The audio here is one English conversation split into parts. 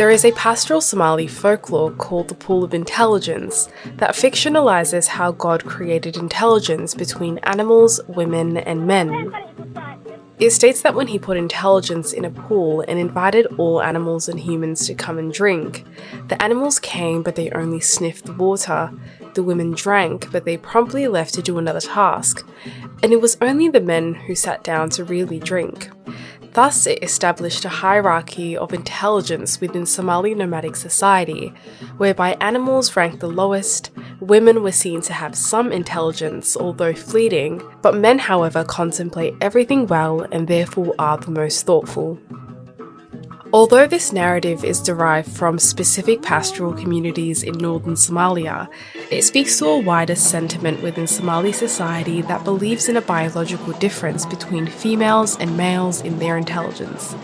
There is a pastoral Somali folklore called the Pool of Intelligence that fictionalizes how God created intelligence between animals, women, and men. It states that when he put intelligence in a pool and invited all animals and humans to come and drink, the animals came but they only sniffed the water, the women drank but they promptly left to do another task, and it was only the men who sat down to really drink. Thus, it established a hierarchy of intelligence within Somali nomadic society, whereby animals ranked the lowest, women were seen to have some intelligence, although fleeting, but men, however, contemplate everything well and therefore are the most thoughtful. Although this narrative is derived from specific pastoral communities in northern Somalia, it speaks to a wider sentiment within Somali society that believes in a biological difference between females and males in their intelligence.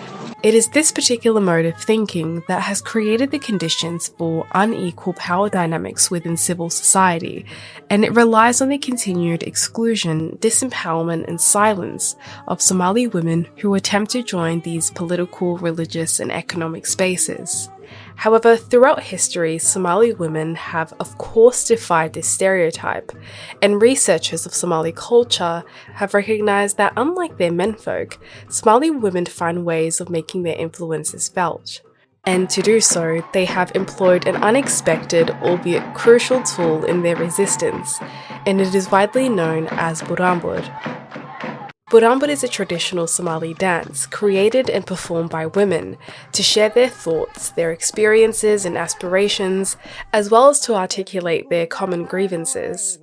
It is this particular mode of thinking that has created the conditions for unequal power dynamics within civil society, and it relies on the continued exclusion, disempowerment, and silence of Somali women who attempt to join these political, religious, and economic spaces. However, throughout history, Somali women have of course defied this stereotype, and researchers of Somali culture have recognized that unlike their menfolk, Somali women find ways of making their influences felt. And to do so, they have employed an unexpected, albeit crucial tool in their resistance, and it is widely known as Buraanbur. Buraanbur is a traditional Somali dance created and performed by women to share their thoughts, their experiences and aspirations, as well as to articulate their common grievances.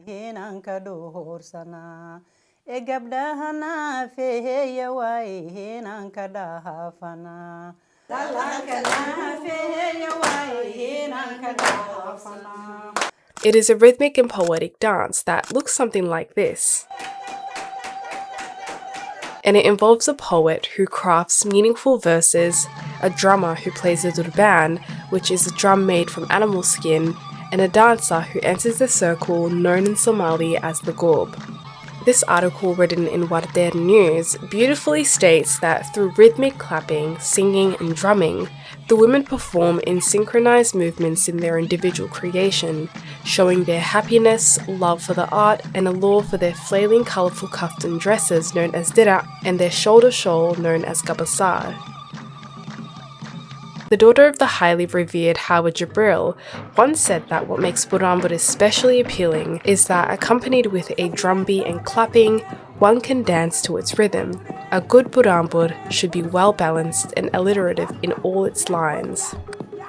It is a rhythmic and poetic dance that looks something like this. And it involves a poet who crafts meaningful verses, a drummer who plays a durban, which is a drum made from animal skin, and a dancer who enters the circle known in Somali as the gorb. This article, written in Warder News, beautifully states that through rhythmic clapping, singing, and drumming, the women perform in synchronized movements in their individual creation, showing their happiness, love for the art, and a lure for their flailing colourful kaftan dresses known as dira and their shoulder shawl known as gabasar. The daughter of the highly revered Howard Jibril once said that what makes Buraanbur especially appealing is that accompanied with a drumbeat and clapping, one can dance to its rhythm. A good Buraanbur should be well balanced and alliterative in all its lines.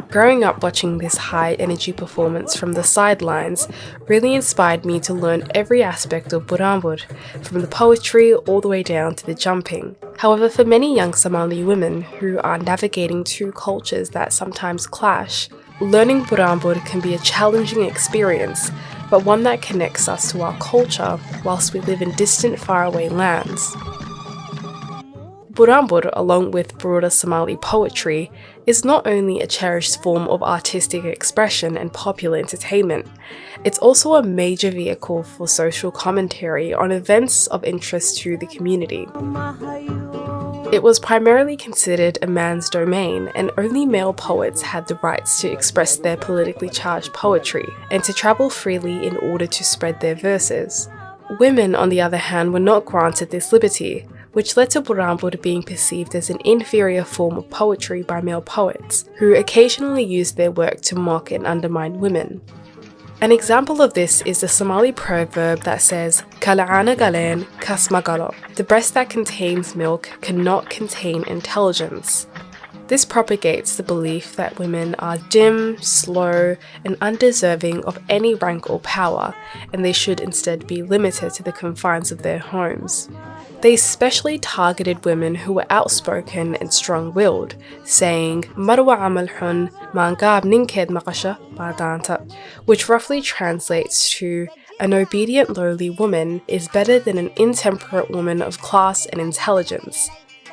Growing up watching this high-energy performance from the sidelines really inspired me to learn every aspect of Buraanbur, from the poetry all the way down to the jumping. However, for many young Somali women who are navigating two cultures that sometimes clash, learning Buraanbur can be a challenging experience, but one that connects us to our culture whilst we live in distant, faraway lands. Buraanbur, along with broader Somali poetry, is not only a cherished form of artistic expression and popular entertainment, it's also a major vehicle for social commentary on events of interest to the community. It was primarily considered a man's domain, and only male poets had the rights to express their politically charged poetry and to travel freely in order to spread their verses. Women, on the other hand, were not granted this liberty, which led to Buraanbur being perceived as an inferior form of poetry by male poets, who occasionally used their work to mock and undermine women. An example of this is the Somali proverb that says, "Kala'ana galen kasmagalo." The breast that contains milk cannot contain intelligence. This propagates the belief that women are dim, slow, and undeserving of any rank or power, and they should instead be limited to the confines of their homes. They especially targeted women who were outspoken and strong-willed, saying, "Marwa amal hun, mangab ninked maqasha badanta," which roughly translates to, "An obedient lowly woman is better than an intemperate woman of class and intelligence."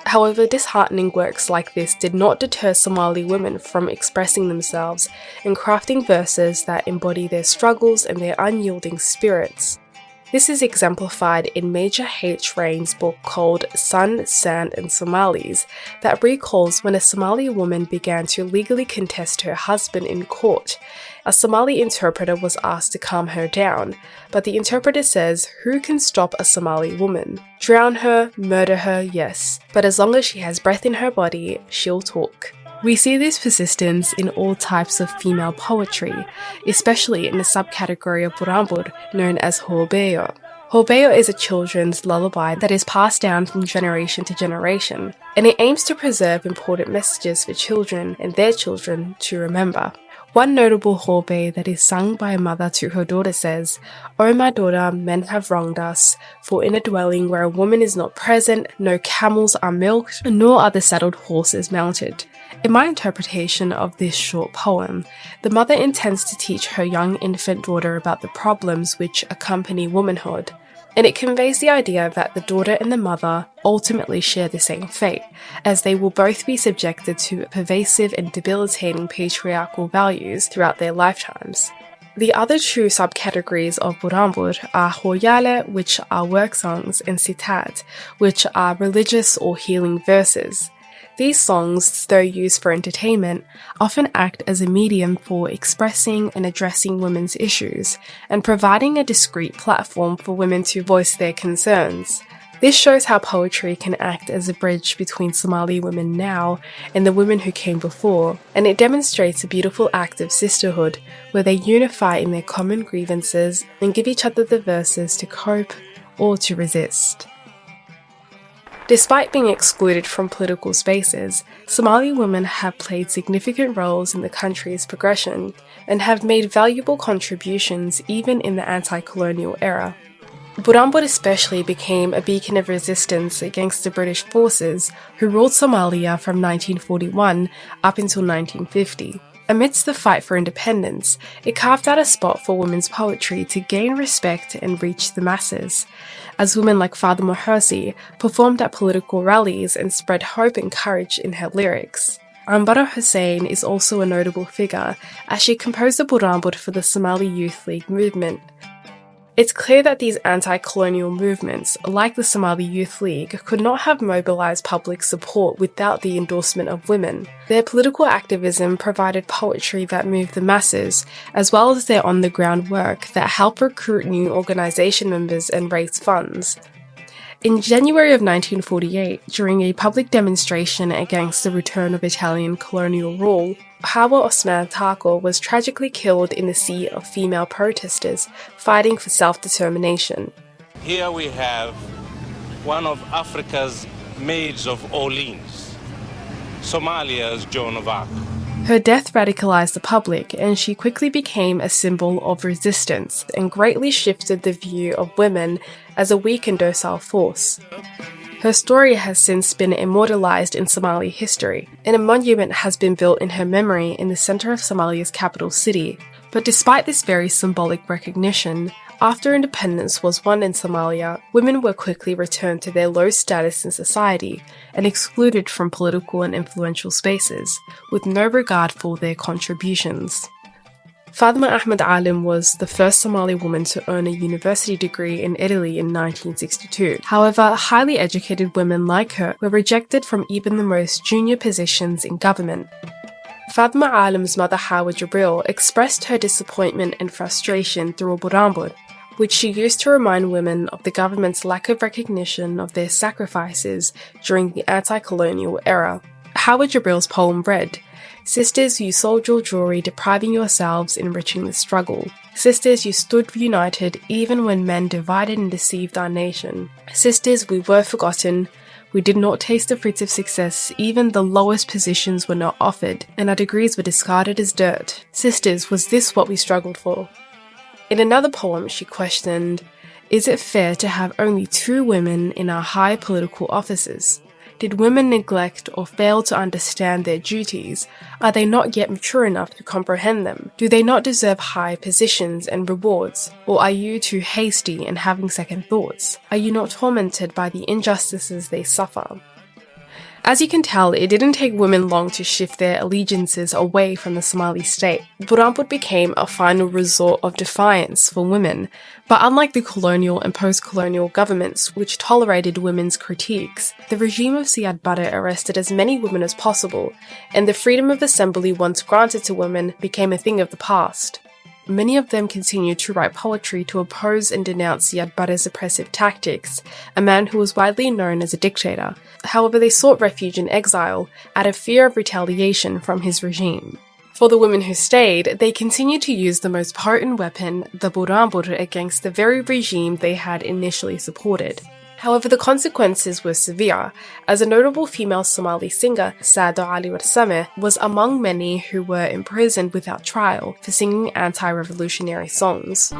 However, disheartening works like this did not deter Somali women from expressing themselves and crafting verses that embody their struggles and their unyielding spirits. This is exemplified in Major H. Rain's book called Sun, Sand and Somalis that recalls when a Somali woman began to legally contest her husband in court. A Somali interpreter was asked to calm her down, but the interpreter says, "Who can stop a Somali woman? Drown her, murder her, yes, but as long as she has breath in her body, she'll talk." We see this persistence in all types of female poetry, especially in the subcategory of Buraanbur known as Hobeyo. Hobeyo is a children's lullaby that is passed down from generation to generation, and it aims to preserve important messages for children and their children to remember. One notable Hobe that is sung by a mother to her daughter says, "O my daughter, men have wronged us, for in a dwelling where a woman is not present, no camels are milked, nor are the saddled horses mounted." In my interpretation of this short poem, the mother intends to teach her young infant daughter about the problems which accompany womanhood, and it conveys the idea that the daughter and the mother ultimately share the same fate, as they will both be subjected to pervasive and debilitating patriarchal values throughout their lifetimes. The other two subcategories of Buraanbur are Hoyale, which are work songs, and Sitat, which are religious or healing verses. These songs, though used for entertainment, often act as a medium for expressing and addressing women's issues and providing a discrete platform for women to voice their concerns. This shows how poetry can act as a bridge between Somali women now and the women who came before, and it demonstrates a beautiful act of sisterhood where they unify in their common grievances and give each other the verses to cope or to resist. Despite being excluded from political spaces, Somali women have played significant roles in the country's progression and have made valuable contributions even in the anti-colonial era. Buraanbur especially became a beacon of resistance against the British forces who ruled Somalia from 1941 up until 1950. Amidst the fight for independence, it carved out a spot for women's poetry to gain respect and reach the masses, as women like Fatima Hirsi performed at political rallies and spread hope and courage in her lyrics. Ambara Hussein is also a notable figure, as she composed the Buraanbur for the Somali Youth League movement. It's clear that these anti-colonial movements, like the Somali Youth League, could not have mobilized public support without the endorsement of women. Their political activism provided poetry that moved the masses, as well as their on-the-ground work that helped recruit new organization members and raise funds. In January of 1948, during a public demonstration against the return of Italian colonial rule, Hawa Osman Tako was tragically killed in the sea of female protesters fighting for self-determination. Here we have one of Africa's maids of Orleans, Somalia's Joan of Arc. Her death radicalized the public, and she quickly became a symbol of resistance and greatly shifted the view of women as a weak and docile force. Her story has since been immortalized in Somali history, and a monument has been built in her memory in the center of Somalia's capital city. But despite this very symbolic recognition, after independence was won in Somalia, women were quickly returned to their low status in society and excluded from political and influential spaces, with no regard for their contributions. Fatima Ahmed Alim was the first Somali woman to earn a university degree in Italy in 1962. However, highly educated women like her were rejected from even the most junior positions in government. Fatima Alim's mother Hawa Jibril expressed her disappointment and frustration through a Buraanbur, which she used to remind women of the government's lack of recognition of their sacrifices during the anti-colonial era. Hawa Jibril's poem read, "Sisters, you sold your jewelry, depriving yourselves, enriching the struggle. Sisters, you stood united even when men divided and deceived our nation. Sisters, we were forgotten. We did not taste the fruits of success, even the lowest positions were not offered, and our degrees were discarded as dirt. Sisters, was this what we struggled for?" In another poem, she questioned, "Is it fair to have only 2 women in our high political offices? Did women neglect or fail to understand their duties? Are they not yet mature enough to comprehend them? Do they not deserve high positions and rewards? Or are you too hasty and having second thoughts? Are you not tormented by the injustices they suffer?" As you can tell, it didn't take women long to shift their allegiances away from the Somali state. Buraanbur became a final resort of defiance for women, but unlike the colonial and post-colonial governments which tolerated women's critiques, the regime of Siad Barre arrested as many women as possible, and the freedom of assembly once granted to women became a thing of the past. Many of them continued to write poetry to oppose and denounce Siad Barre's oppressive tactics, a man who was widely known as a dictator. However, they sought refuge in exile out of fear of retaliation from his regime. For the women who stayed, they continued to use the most potent weapon, the Buraanbur, against the very regime they had initially supported. However, the consequences were severe, as a notable female Somali singer, Saado Ali Warsame, was among many who were imprisoned without trial for singing anti-revolutionary songs.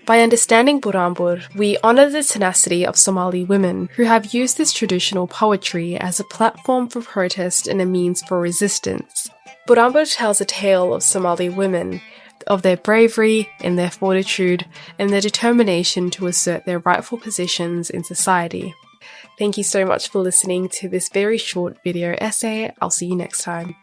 By understanding Buraanbur, we honour the tenacity of Somali women who have used this traditional poetry as a platform for protest and a means for resistance. Buraanbur tells a tale of Somali women, of their bravery and their fortitude and their determination to assert their rightful positions in society. Thank you so much for listening to this very short video essay. I'll see you next time.